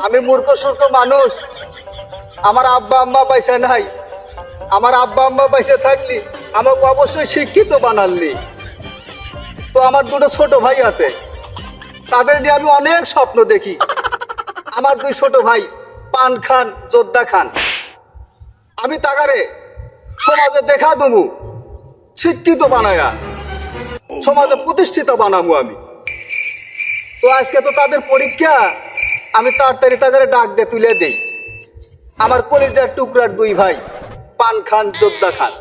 আমি মূর্খ সূর্খ মানুষ। আমার আব্বা আম্মা পয়সা নাই। আমার আব্বা আম্মা পয়সা থাকলি আমাকে অবশ্যই শিক্ষিত বানালি। তো আমার দুটো ছোট ভাই আছে, তাদের নিয়ে আমি অনেক স্বপ্ন দেখি। আমার দুই ছোট ভাই পান খান, যোদ্ধা খান। আমি তাগারে সমাজে দেখা দেবো, শিক্ষিত বানায়া সমাজে প্রতিষ্ঠিত বানাবো আমি। তো আজকে তো তাদের পরীক্ষা, আমি তাড়াতাড়ি তাগারে ডাক দিয়ে তুলে দেই। আমার কলিজার টুকরার দুই ভাই পান খান, যোদ্ধা খান।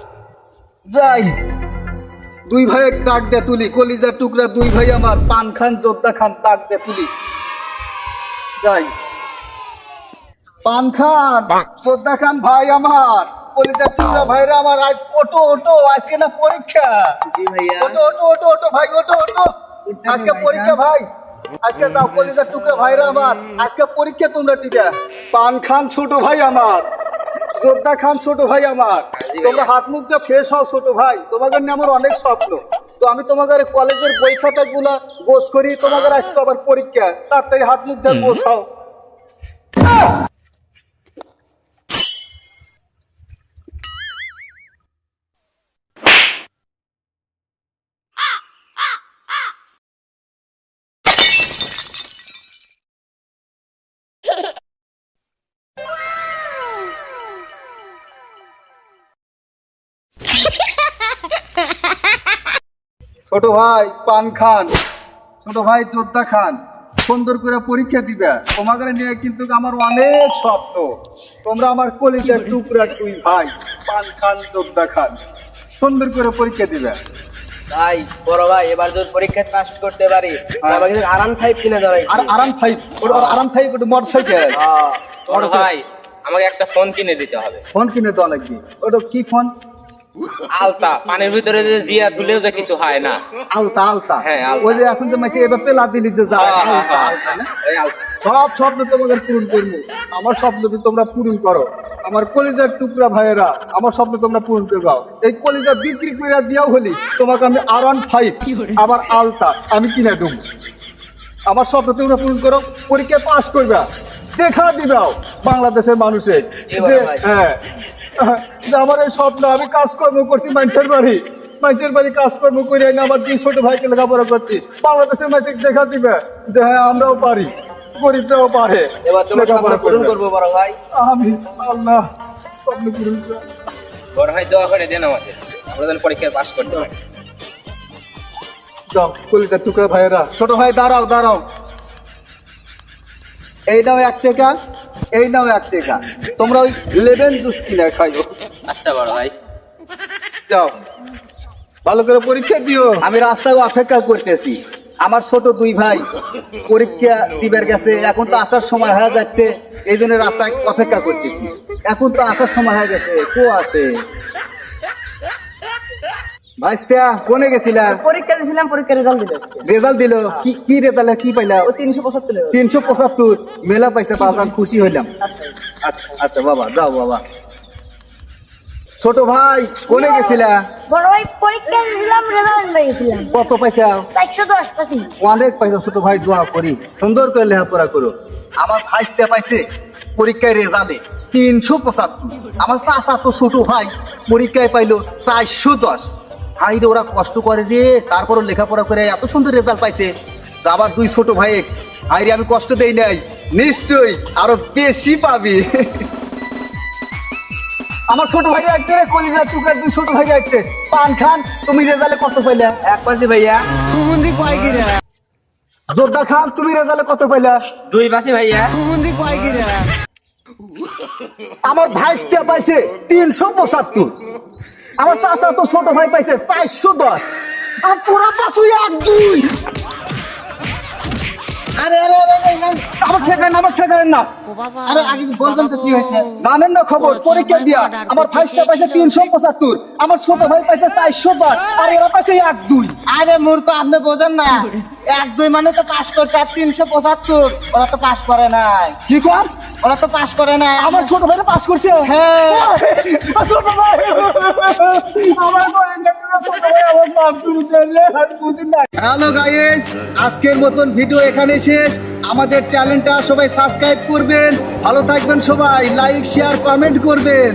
যাই দুই ভাই ডাক দিয়ে তুলি, কলিজার টুকরার দুই ভাই আমার পান খান, যোদ্ধা খান, ডাক দিয়ে তুলি। যাই পান খান, যোদ্ধা খান ভাই আমার, কলিজার টুকরা ভাইরা আমার, আজ ওটো ওটো, আজকে না পরীক্ষা। ওটো ওটো ওটো ওটো ভাই, ওটো ওটো, আজকে পরীক্ষা ভাই। আজকে দাও কলিজার টুকরা ভাইরা আমার, আজকে পরীক্ষা তোমরা দিবে। পান খান ছোট ভাই আমার, যোদ্ধা খান ছোট ভাই আমার, তোমরা হাত মুখ দিয়ে ফ্রেশ হও ছোট ভাই। তোমাদের নিয়ে আমার অনেক স্বপ্ন। তো আমি তোমাদের কলেজের বই খাতা গুলা গোছ করি, তোমাদের আসতো আবার পরীক্ষা, তাড়াতাড়ি হাত মুখ দিয়ে গোছ হও। ছোট ভাই পান খান, ছোট ভাই যোদ্ধা খান, সুন্দর করে পরীক্ষা দিবে। তোমাদের নিয়ে কিন্তু আমার অনেক স্বপ্ন। তোমরা আমার কলিজার টুকরা দুই ভাই পান খান, যোদ্ধা খান, সুন্দর করে পরীক্ষা দিবে। ভাই বড় ভাই, এবার যদি পরীক্ষায় পাস করতে পারি আমাকে আরাম 5 কিনে দেয়। আর আরাম ফাইভ, আরাম ফাইভ মোটরসাইকেল। বড় ভাই আমাকে একটা ফোন কিনে দিতে হবে। ফোন কিনে দেওয়া লাগবে। ওটা কি ফোন? আলতা, পানির ভিতরে যে জিয়া তুলেও যে কিছু হয় না। আলতা, আলতা। হ্যাঁ, আলতা। ওই যে এখন তো মাঝে এবার পেলা দিলি যে যায়। আলতা, আলতা না? এই আলতা। সব স্বপ্ন তোমাদের পূরণ করবো। আমার স্বপ্ন তো তোমরা পূরণ করো। আমার কলিজার টুকরা ভাইয়েরা, আমার স্বপ্ন তোমরা পূরণ করে দাও। এই কলিজা বিক্রি করে দিয়াও হলি তোমাকে আমি R15 আমার আলতা আমি কিনে দেবো। আমার স্বপ্ন তোমরা পূরণ করো, পরীক্ষায় পাস করবে, দেখা দিবাও বাংলাদেশের মানুষের যে হ্যাঁ যে আমার এই স্বপ্ন। আমি কাজকর্ম করছি মানুষের বাড়ি কাজকর্ম করে এনে আমার দুই ছোট ভাইকে লেখাপড়া করছি। বাংলাদেশের মানুষ দেখা দিবে যে হ্যাঁ আমরাও পারি, গরিবরাও পারে। এবার তোমার স্বপ্ন পূরণ করবো বড় ভাই। আমি আল্লাহ স্বপ্ন পূরণ করবো। বড় ভাই দোয়া করে দেন আমাদের, আমরা যেন পরীক্ষায় পাস করতে পারি। যাও কলিজার টুকরা ভাইয়েরা, ছোট ভাই দাঁড়াও দাঁড়াও, এই নাও 1 টাকা, এই নাও 1 টাকা, তোমরা ওই লেমন জুস কিনে খাইও। আচ্ছা বড় ভাই। যাও ভালো করে পরীক্ষা দিও। আমি রাস্তায় অপেক্ষা করতেছি। আমার ছোট দুই ভাই পরীক্ষা দিবার গেছে, এখন তো আসার সময় হয়ে যাচ্ছে, এই জন্য রাস্তায় অপেক্ষা করতেছি। এখন তো আসার সময় হয়ে গেছে, কো আসে? ভাইস্তা কোনে গেছিলা? পরীক্ষা দিয়েছিলাম, পরীক্ষা রেজাল্ট দিল। রেজাল্ট দিল? কি রেজাল্ট, কি পাইলা? ও 375। 375 মেলা পয়সা পাওয়া, আমি খুশি হইলাম। আচ্ছা আচ্ছা বাবা, যাও বাবা। ছোট ভাই কোনে গেছিলা? বড় ভাই পরীক্ষা দিয়েছিলাম, রেজাল্ট পেয়ে গেছিলাম। কত পয়সা? 410 পাইছি। অনেক পয়সা। ছোট ভাই দোয়া করি সুন্দর করে লেখাপড়া করো। আমার ভাইস্তে পাইছে পরীক্ষায় রেজাল্টে 375। আমার চাচা তো ছোট ভাই পরীক্ষায় পাইলো 410। হাই রে, ওরা কষ্ট করে রে, তারপরও লেখাপড়া করে এত সুন্দর রেজাল্ট পাইছে। আবার দুই ছোট ভাই, হাই রে আমি কষ্ট দেই নাই, নিশ্চয়ই আরো বেশি পাবি। আমার ছোট ভাই আসছে, কলিজার টুকরার দুই ছোট ভাই আসছে। পান খান, তুমি রেজাল্টে কত পাইলা? 1 পাসি ভাইয়া। যোদ্ধা খান, তুমি রেজাল্টে কত পাইলা? 2 পাসি ভাইয়া। আমার ভাইস্তে পাইছে 375। আমার চাচা তো ছোট ভাই পাইছে 410। আর তোরা পাইছো 1-2। আরে আরে আমার ঠেকান না। আরে আগে বলবেন তো কি হয়েছে? জানেন না খবর? পরীক্ষা দিয়া আমার ভাইস্তে পাইছে 375, আমার ছোট ভাই পাইছে 410, আর এরা পাইছে 1-2। আরে মূর্খ, আপনি বোঝেন না, 1-2 মানে তো পাস করছে, আর 375 ওরা তো পাস করে নাই। কি কর? ওরা তো পাস করে না। আমার ছোট ভাইরা পাস করছে। হ্যাঁ ছোট ভাই আমার ছোট ভাই আমার মাফ করে দেন রে, আমি বুঝি না। হ্যালো গাইস, আজকের মতন ভিডিও এখানে শেষ। আমাদের চ্যানেলটা সবাই সাবস্ক্রাইব করবেন, ভালো থাকবেন সবাই, লাইক শেয়ার কমেন্ট করবেন।